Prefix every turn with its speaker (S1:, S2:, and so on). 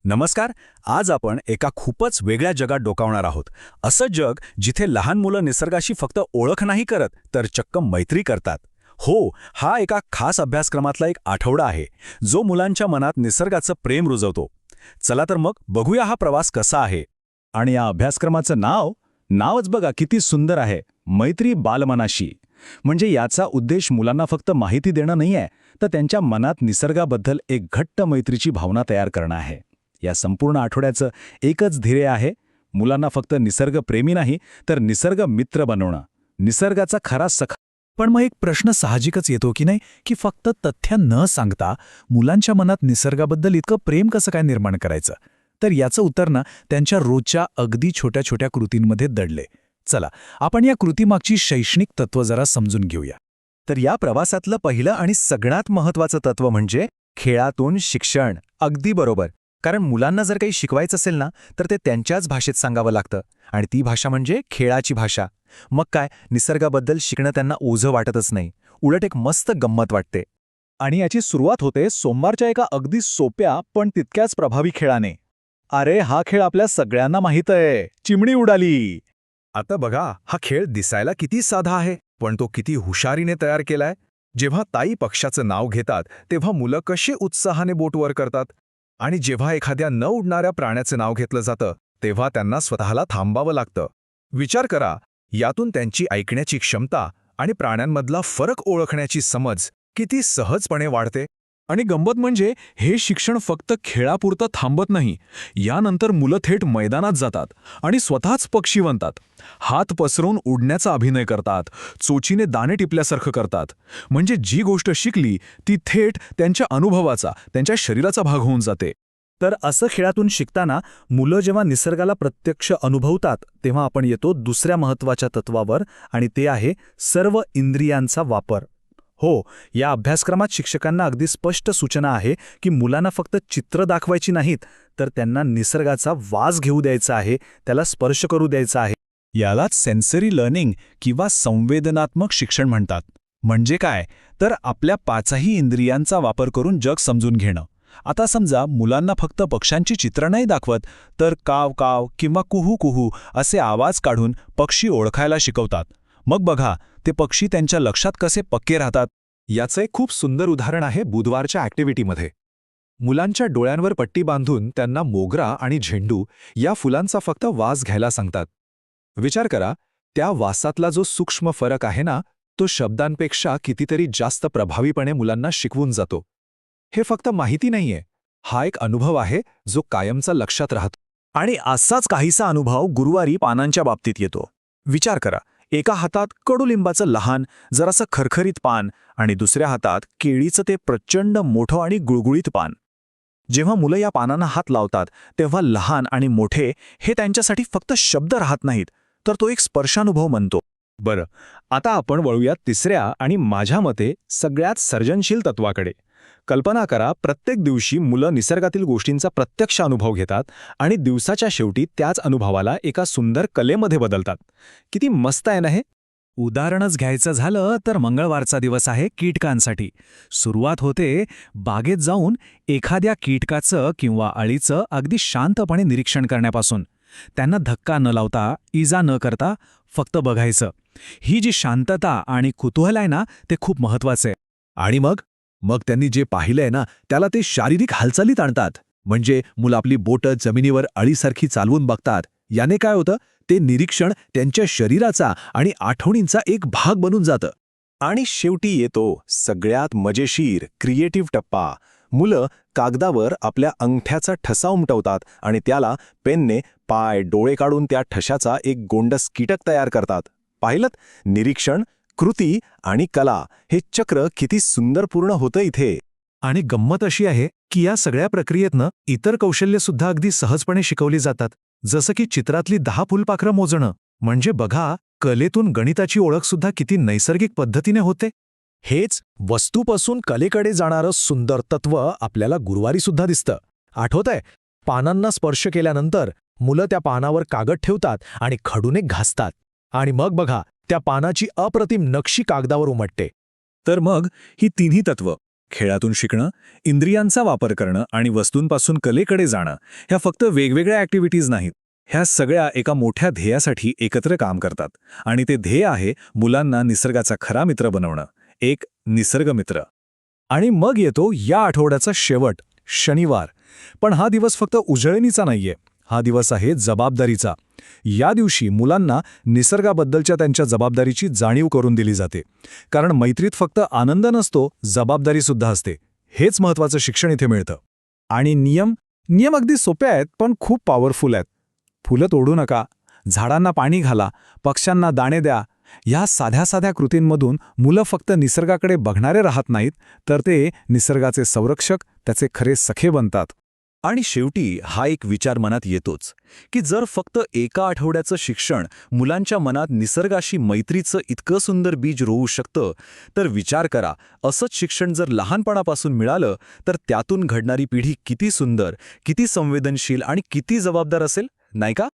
S1: नमस्कार. आज आपण एका खूपच वेगळ्या जगात डोकावणार आहोत. असं जग जिथे लहान मुलं निसर्गाशी फक्त ओळख नाही करत, तर चक्क मैत्री करतात. हो, हा एका खास अभ्यासक्रमातला एक आठवडा आहे, जो मुलांच्या मनात निसर्गाचं प्रेम रुजवतो. चला तर मग बघूया हा प्रवास कसा आहे.
S2: आणि या अभ्यासक्रमाचं नावच बघा किती सुंदर आहे, मैत्री बालमनाशी. म्हणजे याचा उद्देश मुलांना फक्त माहिती देणं नाहीये, तर त्यांच्या मनात निसर्गाबद्दल एक घट्ट मैत्रीची भावना तयार करणं आहे. या संपूर्ण आठवड्याचं एकच ध्येय आहे, मुलांना फक्त निसर्गप्रेमी नाही, तर निसर्ग मित्र बनवणं, निसर्गाचा खरा सखा.
S3: पण मग एक प्रश्न साहजिकच येतो की नाही, की फक्त तथ्य न सांगता मुलांच्या मनात निसर्गाबद्दल इतकं प्रेम कसं काय निर्माण करायचं? तर याचं उत्तर ना त्यांच्या रोजच्या अगदी छोट्या छोट्या कृतींमध्ये दडले. चला, आपण या कृतीमागची शैक्षणिक तत्त्व जरा समजून घेऊया.
S2: तर या प्रवासातलं पहिलं आणि सगळ्यात महत्त्वाचं तत्त्व म्हणजे खेळातून शिक्षण. अगदी बरोबर. कारण मुलांना जर काही शिकवायचं असेल ना, तर ते त्यांच्याच भाषेत सांगावं लागतं. आणि ती भाषा म्हणजे खेळाची भाषा. मग काय, निसर्गाबद्दल शिकणं त्यांना ओझं वाटतच नाही, उलट एक मस्त गंमत वाटते. आणि याची सुरुवात होते सोमवारच्या एका अगदी सोप्या पण तितक्याच प्रभावी खेळाने. अरे, हा खेळ आपल्या सगळ्यांना माहीत आहे, चिमणी उडाली.
S4: आता बघा, हा खेळ दिसायला किती साधा आहे, पण तो किती हुशारीने तयार केलाय. जेव्हा ताई पक्षाचं नाव घेतात, तेव्हा मुलं कशी उत्साहाने बोट वर करतात. आणि जेव्हा एखाद्या न उडणाऱ्या प्राण्याचं नाव घेतलं जातं, तेव्हा त्यांना स्वतःला थांबावं लागतं. विचार करा, यातून त्यांची ऐकण्याची क्षमता आणि प्राण्यांमधला फरक ओळखण्याची समज किती सहजपणे वाढते.
S3: आणि गंमत म्हणजे हे शिक्षण फक्त खेळापुरतं थांबत नाही. यानंतर मुलं थेट मैदानात जातात आणि स्वतःच पक्षी बनतात. हात पसरवून उडण्याचा अभिनय करतात, चोचीने दाणे टिपल्यासारखं करतात. म्हणजे जी गोष्ट शिकली ती थेट त्यांच्या अनुभवाचा, त्यांच्या शरीराचा भाग होऊन जाते.
S2: तर असं खेळातून शिकताना मुलं जेव्हा निसर्गाला प्रत्यक्ष अनुभवतात, तेव्हा आपण येतो दुसऱ्या महत्त्वाच्या तत्वावर, आणि ते आहे सर्व इंद्रियांचा वापर. हो, या अभ्यासक्रमात शिक्षकांना अगदी स्पष्ट सूचना आहे की मुलांना फक्त चित्र दाखवायची नाहीत, तर त्यांना निसर्गाचा वास घेऊ द्यायचा आहे, त्याला स्पर्श करू द्यायचा आहे.
S3: यालाच सेन्सरी लर्निंग किंवा संवेदनात्मक शिक्षण म्हणतात. म्हणजे काय, तर आपल्या पाचही इंद्रियांचा वापर करून जग समजून घेणं. आता समजा मुलांना फक्त पक्ष्यांची चित्र नाही दाखवत, तर काव काव किंवा कुहू कुहू असे आवाज काढून पक्षी ओळखायला शिकवतात. मग बघा, ते पक्षी त्यांच्या लक्षात कसे पक्के राहतात.
S4: याचं एक खूप सुंदर उदाहरण आहे बुधवारच्या ॲक्टिव्हिटीमध्ये. मुलांच्या डोळ्यांवर पट्टी बांधून त्यांना मोगरा आणि झेंडू या फुलांचा फक्त वास घ्यायला सांगतात. विचार करा, त्या वासातला जो सूक्ष्म फरक आहे ना, तो शब्दांपेक्षा कितीतरी जास्त प्रभावीपणे मुलांना शिकवून जातो. हे फक्त माहिती नाहीये, हा एक अनुभव आहे जो कायमचा लक्षात राहतो.
S2: आणि असाच काहीसा अनुभव गुरुवारी पानांच्या बाबतीत येतो. विचार करा, एका हातात कडुलिंबाचं लहान जरासं खरखरीत पान आणि दुसऱ्या हातात केळीचं ते प्रचंड मोठं आणि गुळगुळीत पान. जेव्हा मुलं या पानांना हात लावतात, तेव्हा लहान आणि मोठे हे त्यांच्यासाठी फक्त शब्द राहत नाहीत, तर तो एक स्पर्शानुभव बनतो.
S3: बरं, आता आपण वळूया तिसऱ्या आणि माझ्या मते सगळ्यात सर्जनशील तत्वाकडे. कल्पना करा, प्रत्येक दिवशी मुलं निसर्गातील गोष्टींचा प्रत्यक्ष अनुभव घेतात आणि दिवसाच्या शेवटी त्याच अनुभवाला एका सुंदर कलेमध्ये बदलतात. किती मस्त आहे ना हे? उदाहरणच घ्यायचं झालं तर मंगळवारचा दिवस आहे कीटकांसाठी. सुरुवात होते बागेत जाऊन एखाद्या कीटकाचं किंवा अळीचं अगदी शांतपणे निरीक्षण करण्यापासून. त्यांना धक्का न लावता, इजा न करता फक्त बघायचं. ही जी शांतता आणि कुतूहल आहे ना, ते खूप महत्वाचं आहे.
S4: आणि मग त्यांनी जे पाहिलंय ना, त्याला ते शारीरिक हालचालीत आणतात. म्हणजे मुलं आपली बोटं जमिनीवर अळीसारखी चालवून बघतात. याने काय होतं, ते निरीक्षण त्यांच्या शरीराचा आणि आठवणींचा एक भाग बनून जातं.
S2: आणि शेवटी येतो सगळ्यात मजेशीर क्रिएटिव्ह टप्पा. मुलं कागदावर आपल्या अंगठ्याचा ठसा उमटवतात आणि त्याला पेनने पाय डोळे काढून त्या ठशाचा एक गोंडस कीटक तयार करतात. पाहिलंत, निरीक्षण, कृती आणि कला हे चक्र किती सुंदर पूर्ण होतं इथे.
S3: आणि गंमत अशी आहे की या सगळ्या प्रक्रियेतनं इतर कौशल्यसुद्धा अगदी सहजपणे शिकवली जातात. जसं की चित्रातली 10 फुलपाखरं मोजणं. म्हणजे बघा, कलेतून गणिताची ओळखसुद्धा किती नैसर्गिक पद्धतीने होते.
S2: हेच वस्तूपासून कलेकडे जाणारं सुंदर तत्व आपल्याला गुरुवारीसुद्धा दिसतं. आठवतंय, पानांना स्पर्श केल्यानंतर मुलं त्या पानावर कागद ठेवतात आणि खडूने घासतात. आणि मग बघा, त्या पानाची अप्रतिम नक्षी कागदावर उमटते.
S3: तर मग ही तिन्ही तत्व
S1: खेळातून शिकणं, इंद्रियांचा वापर करणं आणि वस्तूंपासून कलेकडे जाणं ह्या फक्त वेगवेगळ्या ॲक्टिव्हिटीज नाहीत. ह्या सगळ्या एका मोठ्या ध्येयासाठी एकत्र काम करतात आणि ते ध्येय आहे मुलांना निसर्गाचा खरा मित्र बनवणं, एक निसर्गमित्र.
S2: आणि मग येतो या आठवड्याचा शेवट, शनिवार. पण हा दिवस फक्त उजळणीचा नाहीये, हा दिवस आहे जबाबदारीचा. या दिवशी मुलांना निसर्गाबद्दलच्या त्यांच्या जबाबदारीची जाणीव करून दिली जाते. कारण मैत्रीत फक्त आनंद नसतो, जबाबदारीसुद्धा असते. हेच महत्त्वाचं शिक्षण इथे मिळतं. आणि नियम अगदी सोपे आहेत पण खूप पॉवरफुल आहेत. फुलं तोडू नका, झाडांना पाणी घाला, पक्ष्यांना दाणे द्या. या साध्या साध्या कृतींमधून मुलं फक्त निसर्गाकडे बघणारे राहत नाहीत, तर ते निसर्गाचे संरक्षक, त्याचे खरे सखे बनतात.
S1: आणि शेवटी हा एक विचार मनात येतोच की जर फक्त एका आठवड्याचं शिक्षण मुलांच्या मनात निसर्गाशी मैत्रीचं इतकं सुंदर बीज रोवू शकतं, तर विचार करा, असंच शिक्षण जर लहानपणापासून मिळालं तर त्यातून घडणारी पिढी किती सुंदर, किती संवेदनशील आणि किती जबाबदार असेल, नाही का?